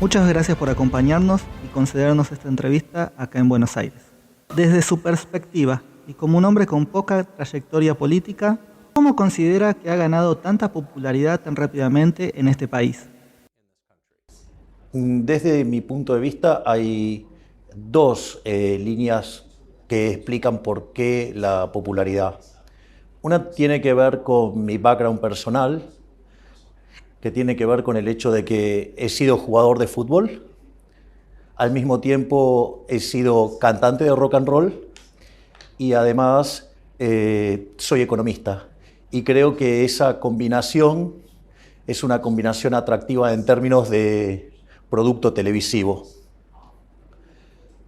Muchas gracias por acompañarnos y concedernos esta entrevista acá en Buenos Aires. Desde su perspectiva y como un hombre con poca trayectoria política, ¿cómo considera que ha ganado tanta popularidad tan rápidamente en este país? Desde mi punto de vista hay dos líneas que explican por qué la popularidad. Una tiene que ver con mi background personal, que tiene que ver con el hecho de que he sido jugador de fútbol, al mismo tiempo he sido cantante de rock and roll y además soy economista. Y creo que esa combinación es una combinación atractiva en términos de producto televisivo.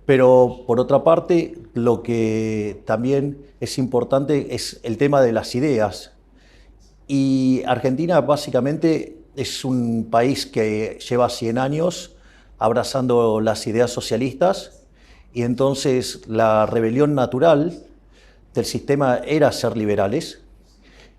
Pero por otra parte, lo que también es importante es el tema de las ideas. Y Argentina básicamente es un país que lleva 100 años abrazando las ideas socialistas y entonces la rebelión natural del sistema era ser liberales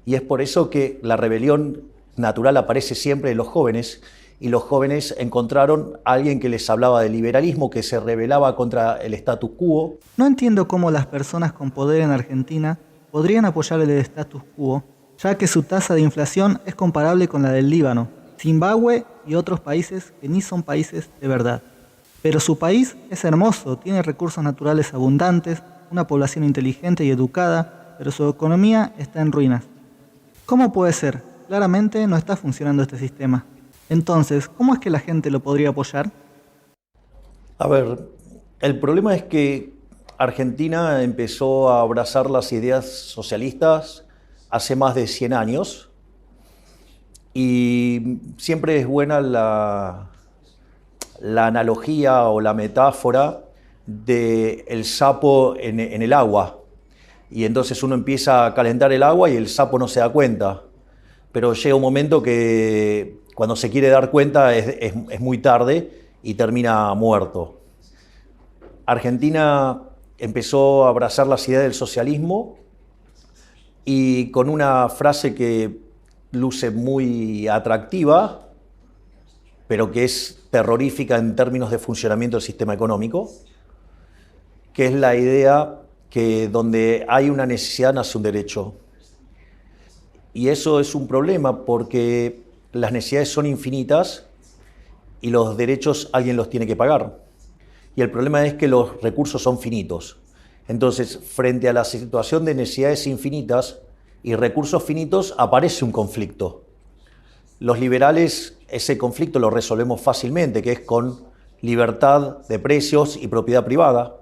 y es por eso que la rebelión natural aparece siempre en los jóvenes y los jóvenes encontraron a alguien que les hablaba de liberalismo, que se rebelaba contra el status quo. No entiendo cómo las personas con poder en Argentina podrían apoyar el status quo, ya que su tasa de inflación es comparable con la del Líbano, Zimbabue y otros países que ni son países de verdad. Pero su país es hermoso, tiene recursos naturales abundantes, una población inteligente y educada, pero su economía está en ruinas. ¿Cómo puede ser? Claramente no está funcionando este sistema. Entonces, ¿cómo es que la gente lo podría apoyar? A ver, el problema es que Argentina empezó a abrazar las ideas socialistas hace más de 100 años y siempre es buena la analogía o la metáfora del sapo en el agua. Y entonces uno empieza a calentar el agua y el sapo no se da cuenta. Pero llega un momento que cuando se quiere dar cuenta es muy tarde y termina muerto. Argentina empezó a abrazar las ideas del socialismo y con una frase que luce muy atractiva, pero que es terrorífica en términos de funcionamiento del sistema económico, que es la idea que donde hay una necesidad nace un derecho. Y eso es un problema porque las necesidades son infinitas y los derechos alguien los tiene que pagar. Y el problema es que los recursos son finitos. Entonces, frente a la situación de necesidades infinitas y recursos finitos, aparece un conflicto. Los liberales ese conflicto lo resolvemos fácilmente, que es con libertad de precios y propiedad privada.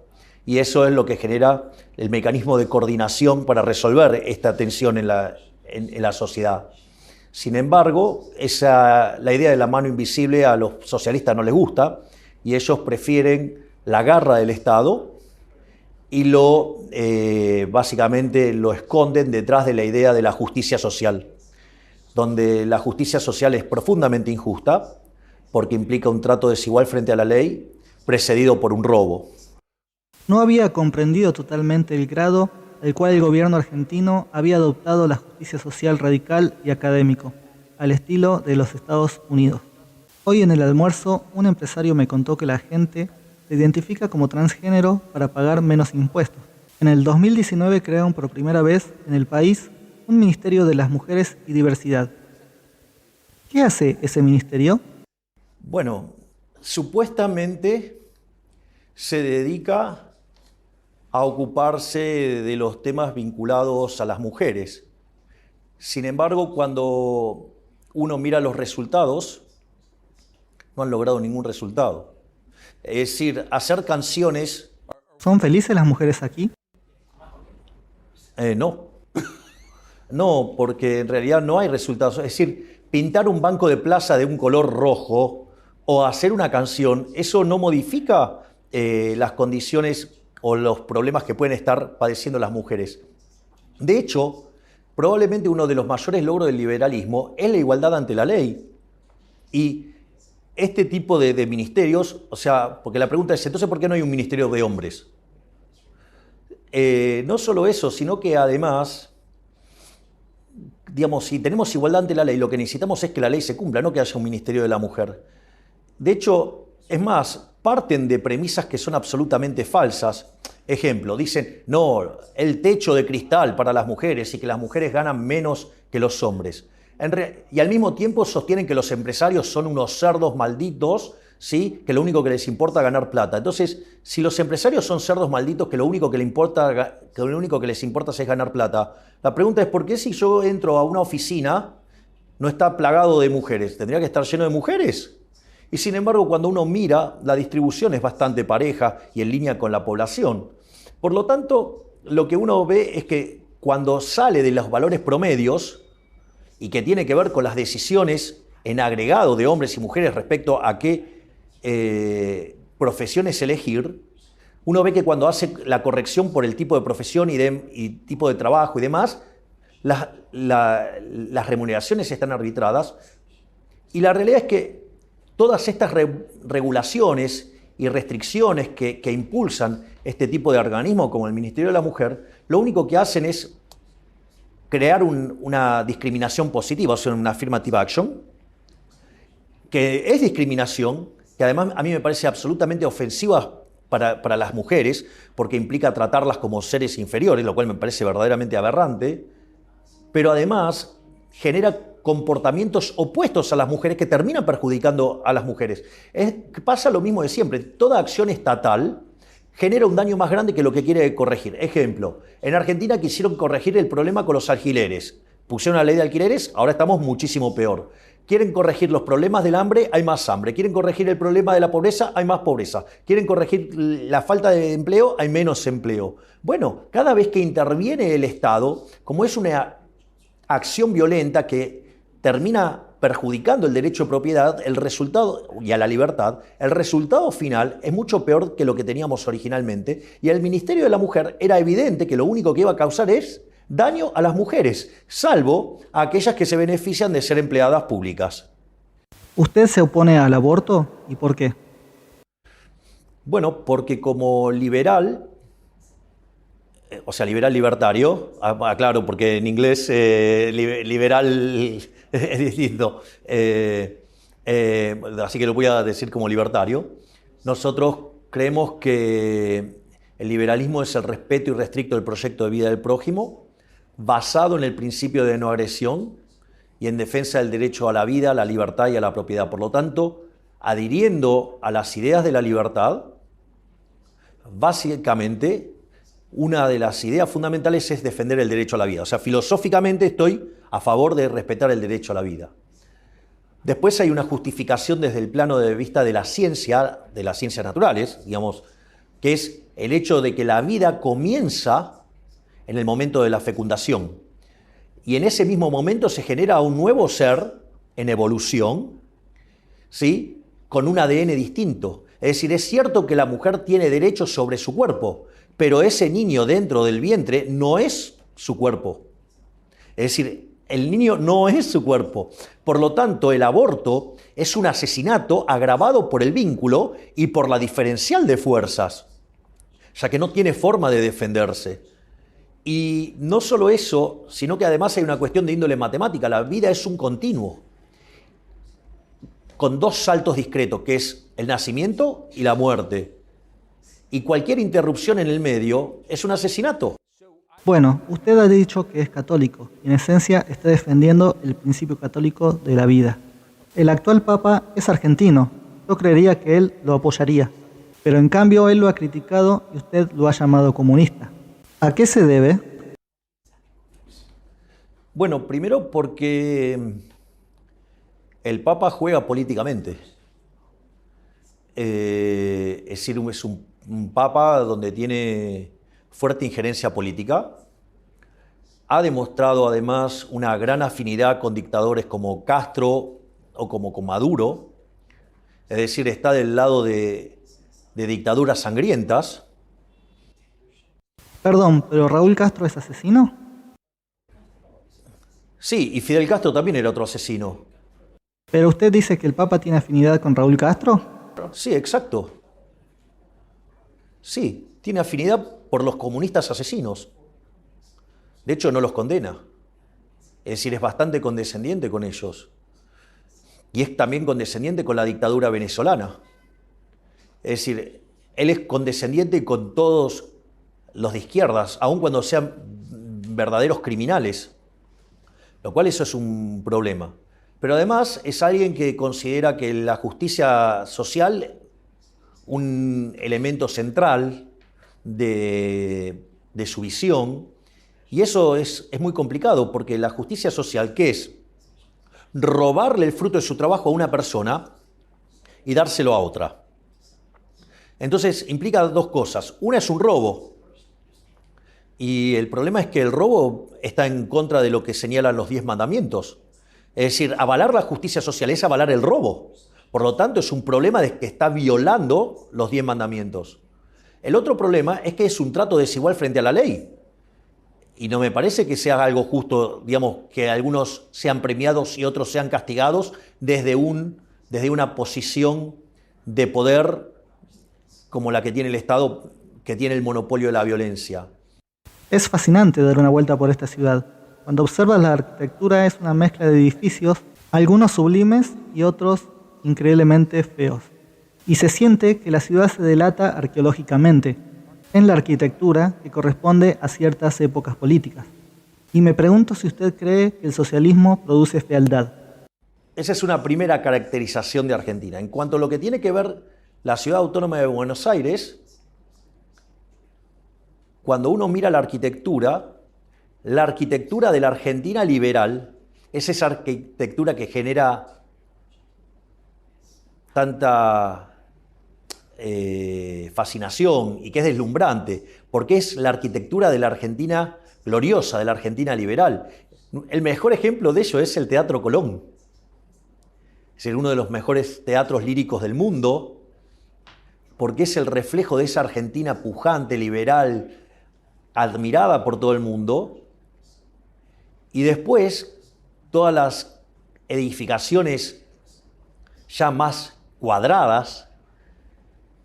Y eso es lo que genera el mecanismo de coordinación para resolver esta tensión en la sociedad. Sin embargo, la idea de la mano invisible a los socialistas no les gusta y ellos prefieren la garra del Estado y básicamente lo esconden detrás de la idea de la justicia social, donde la justicia social es profundamente injusta porque implica un trato desigual frente a la ley precedido por un robo. No había comprendido totalmente el grado al cual el gobierno argentino había adoptado la justicia social radical y académico, al estilo de los Estados Unidos. Hoy en el almuerzo, un empresario me contó que la gente se identifica como transgénero para pagar menos impuestos. En el 2019 crearon por primera vez en el país un Ministerio de las Mujeres y Diversidad. ¿Qué hace ese ministerio? Bueno, supuestamente se dedica a ocuparse de los temas vinculados a las mujeres. Sin embargo, cuando uno mira los resultados, no han logrado ningún resultado. Es decir, hacer canciones... ¿Son felices las mujeres aquí? No. No, porque en realidad no hay resultados. Es decir, pintar un banco de plaza de un color rojo o hacer una canción, eso no modifica las condiciones o los problemas que pueden estar padeciendo las mujeres. De hecho, probablemente uno de los mayores logros del liberalismo es la igualdad ante la ley. Y este tipo de ministerios, o sea, porque la pregunta es, entonces, ¿por qué no hay un ministerio de hombres? No solo eso, sino que además, digamos, si tenemos igualdad ante la ley, lo que necesitamos es que la ley se cumpla, no que haya un ministerio de la mujer. De hecho, es más, parten de premisas que son absolutamente falsas. Ejemplo, dicen, no, el techo de cristal para las mujeres y que las mujeres ganan menos que los hombres. Y al mismo tiempo sostienen que los empresarios son unos cerdos malditos, ¿sí? Que lo único que les importa es ganar plata. Entonces, si los empresarios son cerdos malditos que lo único que les importa es ganar plata, la pregunta es ¿por qué si yo entro a una oficina no está plagado de mujeres? ¿Tendría que estar lleno de mujeres? Y sin embargo, cuando uno mira, la distribución es bastante pareja y en línea con la población. Por lo tanto, lo que uno ve es que cuando sale de los valores promedios y que tiene que ver con las decisiones en agregado de hombres y mujeres respecto a qué profesiones elegir, uno ve que cuando hace la corrección por el tipo de profesión y tipo de trabajo y demás, las remuneraciones están arbitradas y la realidad es que todas estas regulaciones y restricciones que impulsan este tipo de organismos como el Ministerio de la Mujer, lo único que hacen es crear una discriminación positiva, o sea, una affirmative action, que es discriminación, que además a mí me parece absolutamente ofensiva para las mujeres, porque implica tratarlas como seres inferiores, lo cual me parece verdaderamente aberrante, pero además genera comportamientos opuestos a las mujeres que terminan perjudicando a las mujeres. Pasa lo mismo de siempre. Toda acción estatal genera un daño más grande que lo que quiere corregir. Ejemplo, en Argentina quisieron corregir el problema con los alquileres. Pusieron la ley de alquileres, ahora estamos muchísimo peor. Quieren corregir los problemas del hambre, hay más hambre. Quieren corregir el problema de la pobreza, hay más pobreza. Quieren corregir la falta de empleo, hay menos empleo. Bueno, cada vez que interviene el Estado, como es una acción violenta que termina perjudicando el derecho de propiedad, el resultado, y a la libertad, el resultado final es mucho peor que lo que teníamos originalmente. Y el Ministerio de la Mujer era evidente que lo único que iba a causar es daño a las mujeres, salvo a aquellas que se benefician de ser empleadas públicas. ¿Usted se opone al aborto y por qué? Bueno, porque como liberal, o sea, liberal libertario, claro, porque en inglés liberal es distinto, así que lo voy a decir como libertario. Nosotros creemos que el liberalismo es el respeto irrestricto del proyecto de vida del prójimo, basado en el principio de no agresión y en defensa del derecho a la vida, a la libertad y a la propiedad. Por lo tanto, adhiriendo a las ideas de la libertad, básicamente una de las ideas fundamentales es defender el derecho a la vida. O sea, filosóficamente estoy a favor de respetar el derecho a la vida. Después hay una justificación desde el plano de vista de las ciencias naturales, digamos, que es el hecho de que la vida comienza en el momento de la fecundación. Y en ese mismo momento se genera un nuevo ser en evolución, ¿sí? Con un ADN distinto. Es decir, es cierto que la mujer tiene derechos sobre su cuerpo, pero ese niño dentro del vientre no es su cuerpo. Es decir, el niño no es su cuerpo. Por lo tanto, el aborto es un asesinato agravado por el vínculo y por la diferencial de fuerzas, ya que no tiene forma de defenderse. Y no solo eso, sino que además hay una cuestión de índole matemática. La vida es un continuo, con dos saltos discretos, que es el nacimiento y la muerte. Y cualquier interrupción en el medio es un asesinato. Bueno, usted ha dicho que es católico y en esencia está defendiendo el principio católico de la vida. El actual Papa es argentino. Yo creería que él lo apoyaría, pero en cambio él lo ha criticado y usted lo ha llamado comunista. ¿A qué se debe? Bueno, primero porque el Papa juega políticamente. Es decir, es un Papa donde tiene fuerte injerencia política. Ha demostrado además una gran afinidad con dictadores como Castro o como con Maduro. Es decir, está del lado de dictaduras sangrientas. Perdón, ¿pero Raúl Castro es asesino? Sí, y Fidel Castro también era otro asesino. ¿Pero usted dice que el Papa tiene afinidad con Raúl Castro? Sí, exacto. Sí, tiene afinidad por los comunistas asesinos. De hecho, no los condena. Es decir, es bastante condescendiente con ellos. y es también condescendiente con la dictadura venezolana. Es decir, él es condescendiente con todos los de izquierdas, aun cuando sean verdaderos criminales, lo cual eso es un problema. Pero además es alguien que considera que la justicia social, un elemento central de su visión, y eso es muy complicado, porque la justicia social, ¿qué es? Robarle el fruto de su trabajo a una persona y dárselo a otra. Entonces implica dos cosas. Una es un robo, y el problema es que el robo está en contra de lo que señalan los 10 mandamientos. Es decir, avalar la justicia social es avalar el robo. Por lo tanto, es un problema de que está violando los 10 mandamientos. El otro problema es que es un trato desigual frente a la ley. Y no me parece que sea algo justo, digamos, que algunos sean premiados y otros sean castigados desde una posición de poder como la que tiene el Estado, que tiene el monopolio de la violencia. Es fascinante dar una vuelta por esta ciudad. Cuando observas la arquitectura es una mezcla de edificios, algunos sublimes y otros increíblemente feos. Y se siente que la ciudad se delata arqueológicamente, en la arquitectura que corresponde a ciertas épocas políticas. Y me pregunto si usted cree que el socialismo produce fealdad. Esa es una primera caracterización de Argentina. En cuanto a lo que tiene que ver la Ciudad Autónoma de Buenos Aires, cuando uno mira la arquitectura de la Argentina liberal es esa arquitectura que genera tanta fascinación y que es deslumbrante, porque es la arquitectura de la Argentina gloriosa, de la Argentina liberal. El mejor ejemplo de ello es el Teatro Colón. Es uno de los mejores teatros líricos del mundo, porque es el reflejo de esa Argentina pujante, liberal, admirada por todo el mundo. Y después, todas las edificaciones ya más cuadradas,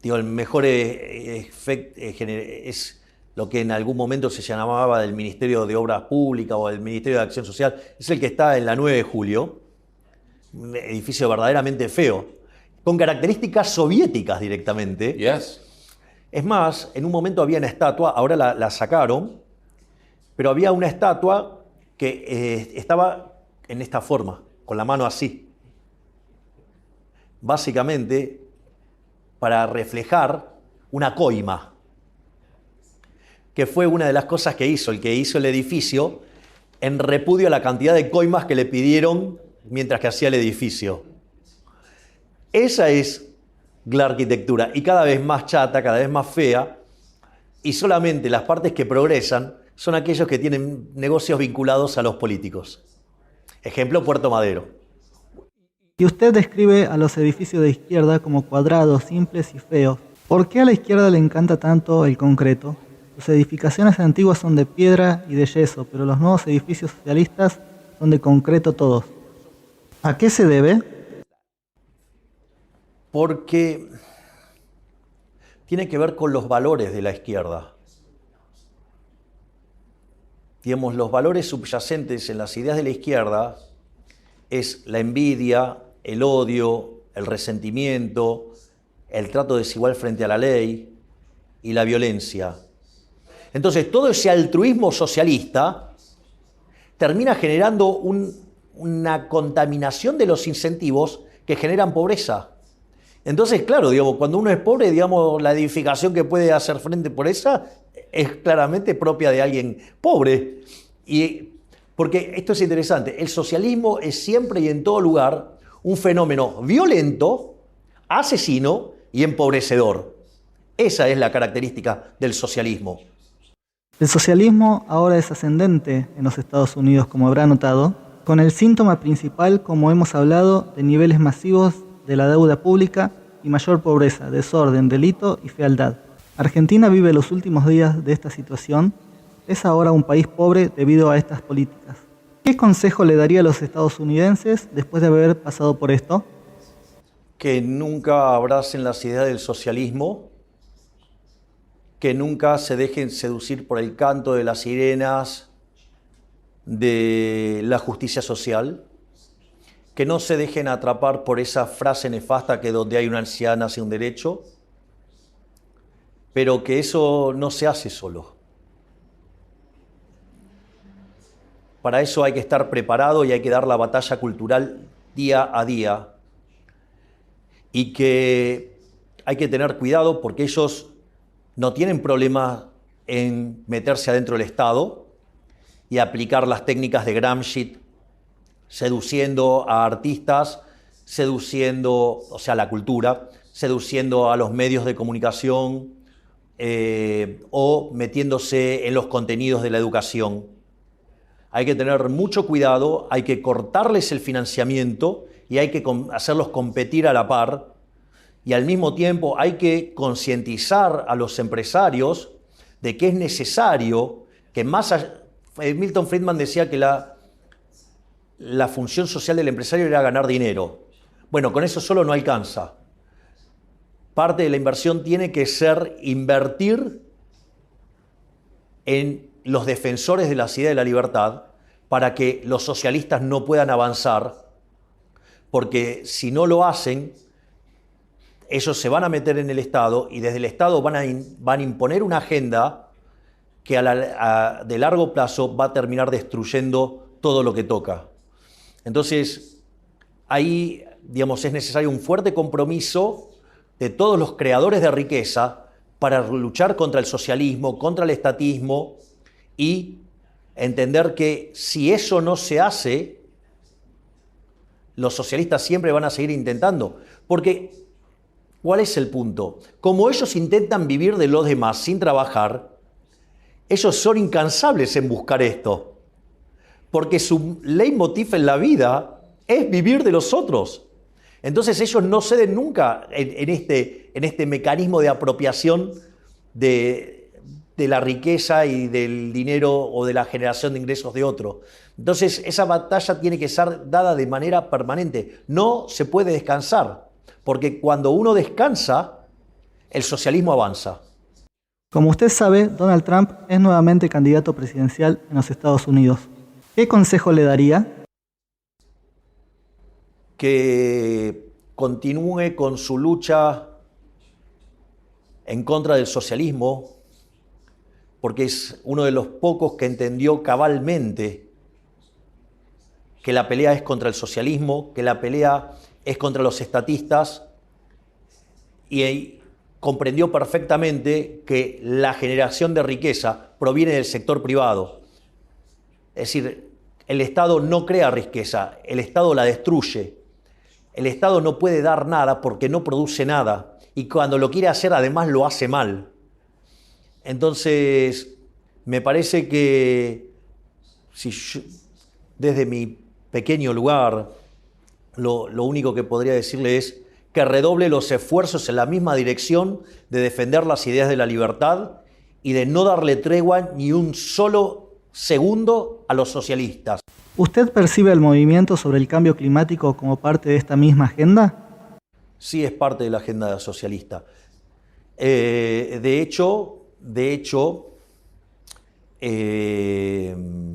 digo, el mejor efecto es lo que en algún momento se llamaba del Ministerio de Obras Públicas o del Ministerio de Acción Social, es el que está en la 9 de Julio, un edificio verdaderamente feo, con características soviéticas directamente. Yes. Es más, en un momento había una estatua, ahora la sacaron, pero había una estatua que estaba en esta forma, con la mano así. Básicamente para reflejar una coima, que fue una de las cosas que hizo el edificio, en repudio a la cantidad de coimas que le pidieron mientras que hacía el edificio. Esa es la arquitectura, y cada vez más chata, cada vez más fea, y solamente las partes que progresan son aquellos que tienen negocios vinculados a los políticos. Ejemplo, Puerto Madero. Y usted describe a los edificios de izquierda como cuadrados, simples y feos. ¿Por qué a la izquierda le encanta tanto el concreto? Sus edificaciones antiguas son de piedra y de yeso, pero los nuevos edificios socialistas son de concreto todos. ¿A qué se debe? Porque tiene que ver con los valores de la izquierda. Digamos, los valores subyacentes en las ideas de la izquierda es la envidia, el odio, el resentimiento, el trato desigual frente a la ley y la violencia. Entonces, todo ese altruismo socialista termina generando una contaminación de los incentivos que generan pobreza. Entonces, claro, digamos, cuando uno es pobre, digamos, la edificación que puede hacer frente por esa es claramente propia de alguien pobre. Porque esto es interesante, el socialismo es siempre y en todo lugar un fenómeno violento, asesino y empobrecedor. Esa es la característica del socialismo. El socialismo ahora es ascendente en los Estados Unidos, como habrá notado, con el síntoma principal, como hemos hablado, de niveles masivos de la deuda pública y mayor pobreza, desorden, delito y fealdad. Argentina vive los últimos días de esta situación. Es ahora un país pobre debido a estas políticas. ¿Qué consejo le daría a los estadounidenses después de haber pasado por esto? Que nunca abracen las ideas del socialismo, que nunca se dejen seducir por el canto de las sirenas de la justicia social, que no se dejen atrapar por esa frase nefasta que donde hay una ansiedad nace un derecho, pero que eso no se hace solo. Para eso hay que estar preparado y hay que dar la batalla cultural día a día. Y que hay que tener cuidado porque ellos no tienen problema en meterse adentro del Estado y aplicar las técnicas de Gramsci, seduciendo a artistas, seduciendo, o sea, la cultura, seduciendo a los medios de comunicación o metiéndose en los contenidos de la educación. Hay que tener mucho cuidado, hay que cortarles el financiamiento y hay que hacerlos competir a la par. Y al mismo tiempo hay que concientizar a los empresarios de que es necesario que más allá... Milton Friedman decía que la función social del empresario era ganar dinero. Bueno, con eso solo no alcanza. Parte de la inversión tiene que ser invertir en los defensores de la ideas de la libertad para que los socialistas no puedan avanzar, porque si no lo hacen, ellos se van a meter en el Estado y desde el Estado van a imponer una agenda que de largo plazo va a terminar destruyendo todo lo que toca. Entonces, ahí, digamos, es necesario un fuerte compromiso de todos los creadores de riqueza para luchar contra el socialismo, contra el estatismo y entender que si eso no se hace, los socialistas siempre van a seguir intentando. Porque, ¿cuál es el punto? Como ellos intentan vivir de los demás sin trabajar, ellos son incansables en buscar esto. Porque su leitmotiv en la vida es vivir de los otros. Entonces ellos no ceden nunca en este mecanismo de apropiación de la riqueza y del dinero o de la generación de ingresos de otro. Entonces esa batalla tiene que ser dada de manera permanente. No se puede descansar, porque cuando uno descansa, el socialismo avanza. Como usted sabe, Donald Trump es nuevamente candidato presidencial en los Estados Unidos. ¿Qué consejo le daría? Que continúe con su lucha en contra del socialismo, porque es uno de los pocos que entendió cabalmente que la pelea es contra el socialismo, que la pelea es contra los estatistas, y comprendió perfectamente que la generación de riqueza proviene del sector privado. Es decir, el Estado no crea riqueza, el Estado la destruye. El Estado no puede dar nada porque no produce nada, y cuando lo quiere hacer además lo hace mal. Entonces, me parece que si yo, desde mi pequeño lugar, lo único que podría decirle es que redoble los esfuerzos en la misma dirección de defender las ideas de la libertad y de no darle tregua ni un solo segundo a los socialistas. ¿Usted percibe el movimiento sobre el cambio climático como parte de esta misma agenda? Sí, es parte de la agenda socialista. De hecho, el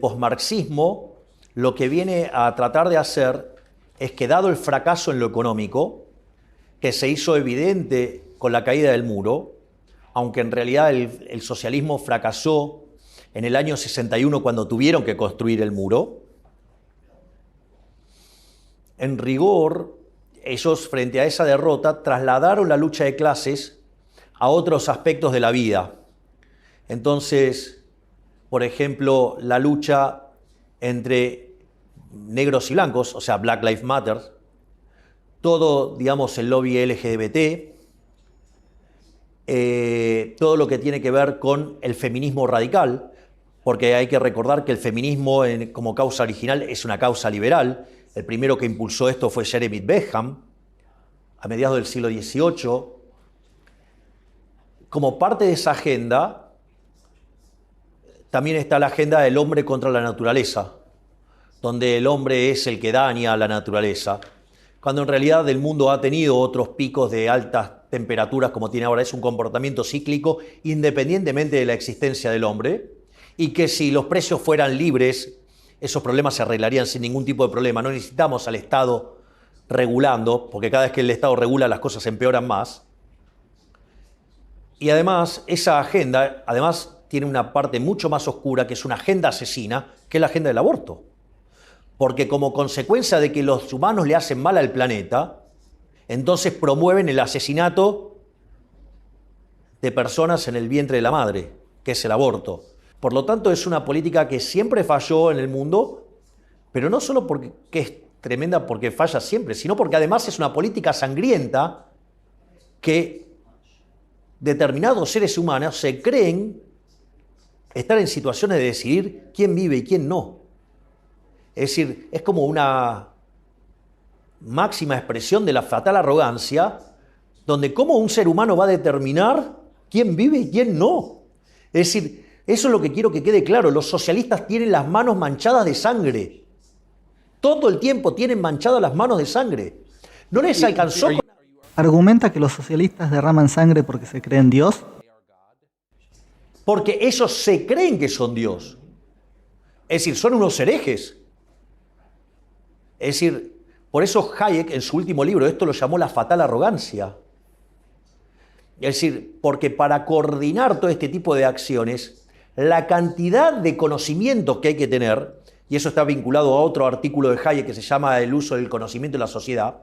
posmarxismo lo que viene a tratar de hacer es que, dado el fracaso en lo económico, que se hizo evidente con la caída del muro, aunque en realidad el socialismo fracasó en el año 61 cuando tuvieron que construir el muro, en rigor, ellos frente a esa derrota trasladaron la lucha de clases a otros aspectos de la vida. Entonces, por ejemplo, la lucha entre negros y blancos, o sea, Black Lives Matter, todo, digamos, el lobby LGBT, todo lo que tiene que ver con el feminismo radical, porque hay que recordar que el feminismo como causa original es una causa liberal. El primero que impulsó esto fue Jeremy Bentham, a mediados del siglo XVIII. Como parte de esa agenda, también está la agenda del hombre contra la naturaleza, donde el hombre es el que daña a la naturaleza, cuando en realidad el mundo ha tenido otros picos de altas temperaturas como tiene ahora. Es un comportamiento cíclico independientemente de la existencia del hombre, y que si los precios fueran libres esos problemas se arreglarían sin ningún tipo de problema. No necesitamos al Estado regulando, porque cada vez que el Estado regula las cosas empeoran más. Y además, esa agenda, tiene una parte mucho más oscura, que es una agenda asesina, que es la agenda del aborto. Porque como consecuencia de que los humanos le hacen mal al planeta, entonces promueven el asesinato de personas en el vientre de la madre, que es el aborto. Por lo tanto, es una política que siempre falló en el mundo, pero no solo porque es tremenda porque falla siempre, sino porque además es una política sangrienta que determinados seres humanos se creen estar en situaciones de decidir quién vive y quién no. Es decir, es como una máxima expresión de la fatal arrogancia, donde cómo un ser humano va a determinar quién vive y quién no. Es decir, eso es lo que quiero que quede claro. Los socialistas tienen las manos manchadas de sangre. Todo el tiempo tienen manchadas las manos de sangre. No les alcanzó. ¿Argumenta que los socialistas derraman sangre porque se creen Dios? Porque ellos se creen que son Dios. Es decir, son unos herejes. Es decir, por eso Hayek en su último libro esto lo llamó la fatal arrogancia. Es decir, porque para coordinar todo este tipo de acciones, la cantidad de conocimientos que hay que tener, y eso está vinculado a otro artículo de Hayek que se llama El uso del conocimiento en la sociedad,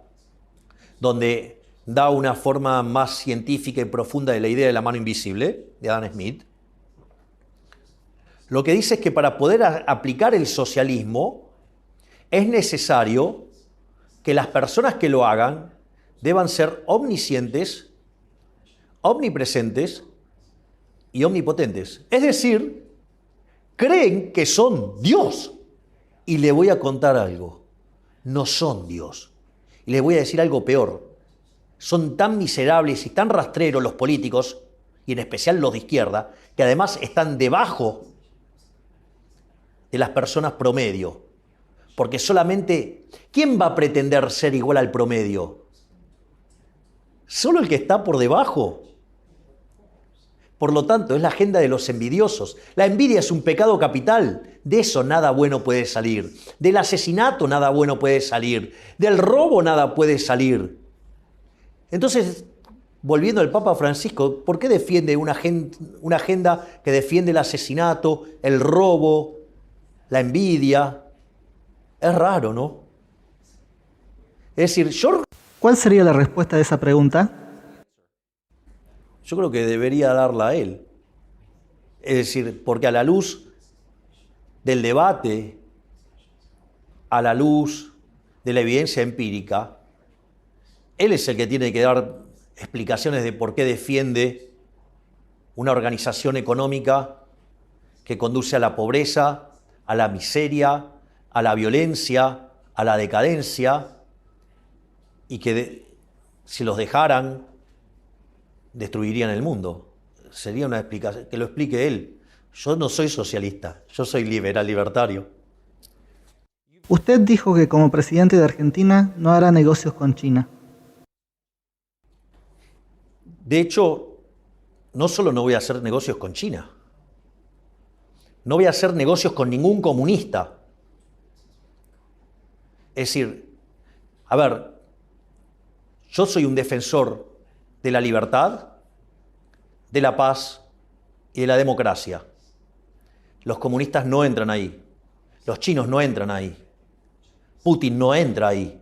donde da una forma más científica y profunda de la idea de la mano invisible, de Adam Smith. Lo que dice es que para poder aplicar el socialismo es necesario que las personas que lo hagan deban ser omniscientes, omnipresentes y omnipotentes. Es decir, creen que son Dios. Y le voy a contar algo. No son Dios. Y les voy a decir algo peor. Son tan miserables y tan rastreros los políticos, y en especial los de izquierda, que además están debajo de las personas promedio. Porque solamente, ¿quién va a pretender ser igual al promedio? Solo el que está por debajo. Por lo tanto, es la agenda de los envidiosos. La envidia es un pecado capital. De eso nada bueno puede salir. Del asesinato nada bueno puede salir. Del robo nada puede salir. Entonces, volviendo al Papa Francisco, ¿por qué defiende una agenda que defiende el asesinato, el robo, la envidia? Es raro, ¿no? Es decir, ¿Cuál sería la respuesta de esa pregunta? yo creo que debería darla a él. Es decir, porque a la luz del debate, a la luz de la evidencia empírica, él es el que tiene que dar explicaciones de por qué defiende una organización económica que conduce a la pobreza, a la miseria, a la violencia, a la decadencia, y que si los dejaran, destruirían el mundo. Sería una explicación, que lo explique él. Yo no soy socialista, yo soy liberal libertario. Usted dijo que como presidente de Argentina no hará negocios con China. De hecho, no solo no voy a hacer negocios con China, no voy a hacer negocios con ningún comunista. Es decir, a ver, yo soy un defensor de la libertad, de la paz y de la democracia. Los comunistas no entran ahí, los chinos no entran ahí, Putin no entra ahí.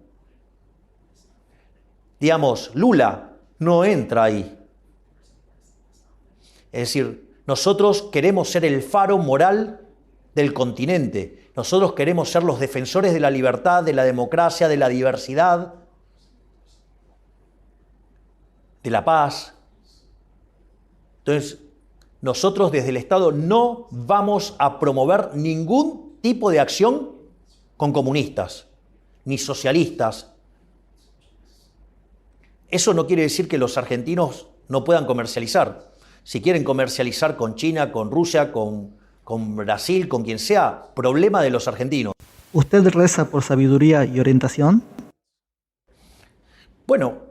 Digamos, Lula no entra ahí. Es decir, nosotros queremos ser el faro moral del continente. Nosotros queremos ser los defensores de la libertad, de la democracia, de la diversidad, de la paz. Entonces, nosotros desde el Estado no vamos a promover ningún tipo de acción con comunistas, ni socialistas. Eso no quiere decir que los argentinos no puedan comercializar. Si quieren comercializar con China, con Rusia, con Brasil, con quien sea, problema de los argentinos. ¿Usted reza por sabiduría y orientación? Bueno,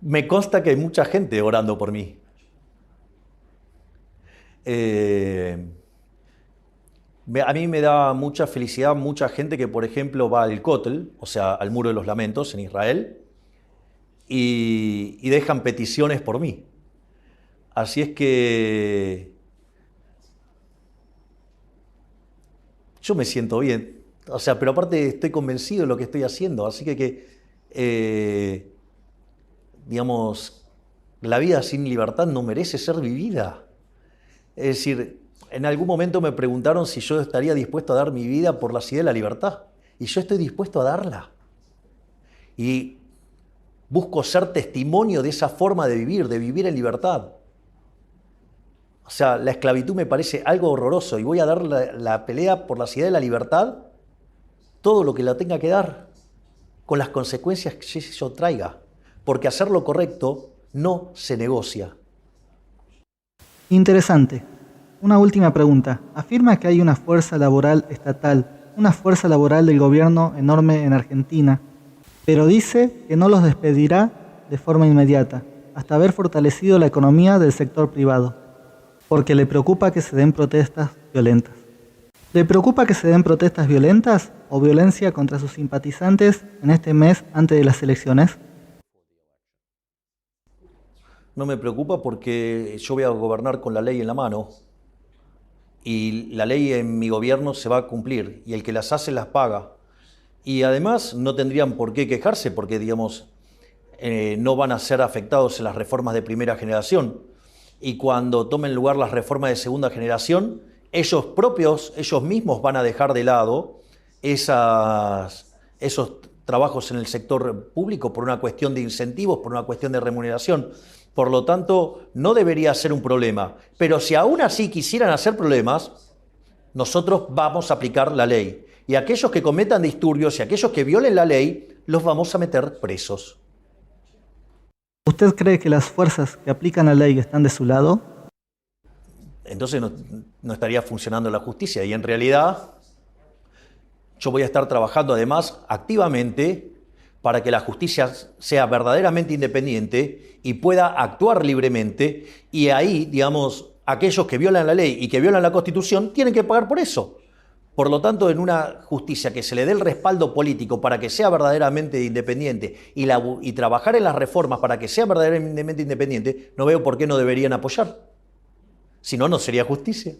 me consta que hay mucha gente orando por mí. A mí me da mucha felicidad mucha gente que, por ejemplo, va al Kotel, o sea, al Muro de los Lamentos en Israel, y dejan peticiones por mí. Así es que yo me siento bien. O sea, pero aparte estoy convencido de lo que estoy haciendo. Así digamos, la vida sin libertad no merece ser vivida. Es decir, en algún momento me preguntaron si yo estaría dispuesto a dar mi vida por la idea de la libertad. Y yo estoy dispuesto a darla. Y busco ser testimonio de esa forma de vivir en libertad. O sea, la esclavitud me parece algo horroroso y voy a dar la pelea por la idea de la libertad, todo lo que la tenga que dar, con las consecuencias que eso traiga. Porque hacer lo correcto no se negocia. Interesante. Una última pregunta. Afirma que hay una fuerza laboral estatal, una fuerza laboral del gobierno enorme en Argentina, pero dice que no los despedirá de forma inmediata, hasta haber fortalecido la economía del sector privado, porque le preocupa que se den protestas violentas. ¿Le preocupa que se den protestas violentas o violencia contra sus simpatizantes en este mes antes de las elecciones? No me preocupa porque yo voy a gobernar con la ley en la mano y la ley en mi gobierno se va a cumplir y el que las hace las paga. Y además no tendrían por qué quejarse porque, digamos, no van a ser afectados en las reformas de primera generación. Y cuando tomen lugar las reformas de segunda generación, ellos mismos van a dejar de lado esos trabajos en el sector público por una cuestión de incentivos, por una cuestión de remuneración. Por lo tanto, no debería ser un problema. Pero si aún así quisieran hacer problemas, nosotros vamos a aplicar la ley. Y aquellos que cometan disturbios y aquellos que violen la ley, los vamos a meter presos. ¿Usted cree que las fuerzas que aplican la ley están de su lado? Entonces no estaría funcionando la justicia. Y en realidad, yo voy a estar trabajando además activamente para que la justicia sea verdaderamente independiente y pueda actuar libremente. Y ahí, digamos, aquellos que violan la ley y que violan la Constitución tienen que pagar por eso. Por lo tanto, en una justicia que se le dé el respaldo político para que sea verdaderamente independiente y trabajar en las reformas para que sea verdaderamente independiente, no veo por qué no deberían apoyar. Si no, no sería justicia.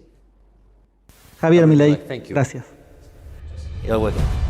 Javier Milei, gracias. You're welcome.